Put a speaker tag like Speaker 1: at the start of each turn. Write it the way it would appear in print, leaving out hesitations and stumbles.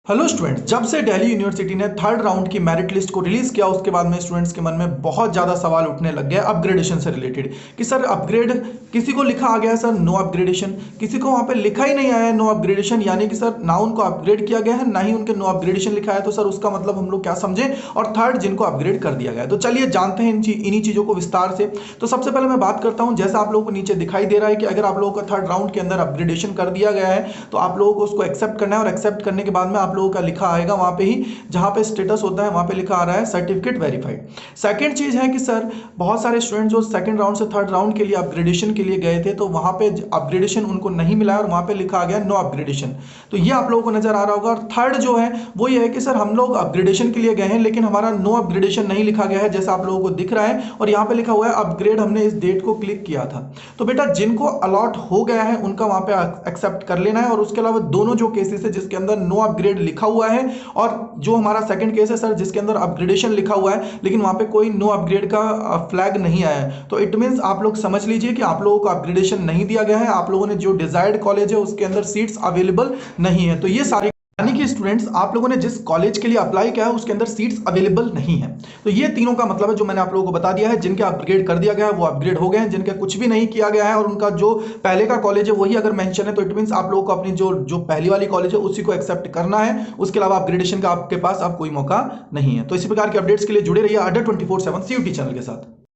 Speaker 1: Hello students, जब से Delhi university ने थर्ड राउंड की मेरिट लिस्ट को रिलीज किया उसके बाद में स्टूडेंट्स के मन में बहुत ज़्यादा सवाल उठने लग गए अपग्रेडेशन से रिलेटेड कि सर अपग्रेड किसी को लिखा आ गया है, सर नो अपग्रेडेशन, किसी को वहाँ पे लिखा ही नहीं आया है नो अपग्रेडेशन, यानी कि सर ना उनको अपग्रेड किया गया है ना ही उनके नो अपग्रेडेशन लिखा है। तो सर उसका मतलब हम लोग क्या समझें, और थर्ड जिनको अपग्रेड कर दिया गया है। तो चलिए जानते हैं इन्हीं चीज़ों को विस्तार से। तो सबसे पहले मैं बात करता हूँ, जैसा आप लोगों को नीचे दिखाई दे रहा है कि अगर आप लोगों का थर्ड राउंड के अंदर अपग्रेडेशन कर दिया गया है तो आप लोगों को उसको एक्सेप्ट करना है, और एक्सेप्ट करने के बाद में आप लोगों का लिखा आएगा वहां पे ही जहां पे स्टेटस होता है वहां पे लिखा आ रहा है सर्टिफिकेट वेरीफाइड। सेकंड चीज है कि सर बहुत सारे स्टूडेंट जो सेकंड राउंड से थर्ड राउंड के लिए अपग्रेडेशन के लिए गए थे तो वहां पे अपग्रेडेशन उनको नहीं मिला और वहां पे लिखा आ गया नो अपग्रेडेशन। तो ये आप लोगों को नजर आ रहा होगा। और थर्ड जो है वो ये है कि सर हम लोग अपग्रेडेशन के लिए गए हैं लेकिन हमारा नो अपग्रेडेशन नहीं लिखा गया है, जैसा आप लोगों को दिख रहा है, और यहाँ पे लिखा हुआ है अपग्रेड, हमने इस डेट को क्लिक किया था। तो बेटा जिनको अलॉट हो गया है उनका वहां पे एक्सेप्ट कर लेना है। और उसके अलावा दोनों जो केसेस है जिसके अंदर नो अपग्रेड लिखा हुआ है और जो हमारा सेकंड केस है सर जिसके अंदर अपग्रेडेशन लिखा हुआ है लेकिन वहां पे कोई नो अपग्रेड का फ्लैग नहीं आया है, तो इट मींस आप लोग समझ लीजिए कि आप लोगों को अपग्रेडेशन नहीं दिया गया है, आप लोगों ने जो डिजायर्ड कॉलेज है उसके अंदर सीट्स अवेलेबल नहीं है। तो ये सारी यानी कि स्टूडेंट्स आप लोगों ने जिस कॉलेज के लिए अप्लाई किया है उसके अंदर सीट्स अवेलेबल नहीं है। तो ये तीनों का मतलब है जो मैंने आप लोगों को बता दिया है। जिनके अपग्रेड कर दिया गया है वो अपग्रेड हो गए हैं, जिनके कुछ भी नहीं किया गया है और उनका जो पहले का कॉलेज है वही अगर मेंशन है तो इट मींस आप लोगों को अपनी जो जो पहली वाली कॉलेज है उसी को एक्सेप्ट करना है। उसके अलावा अपग्रेडेशन का आपके पास अब कोई मौका नहीं है। तो इसी प्रकार के अपडेट्स के लिए जुड़े रहिए अड्डा 24/7 CUT चैनल के साथ।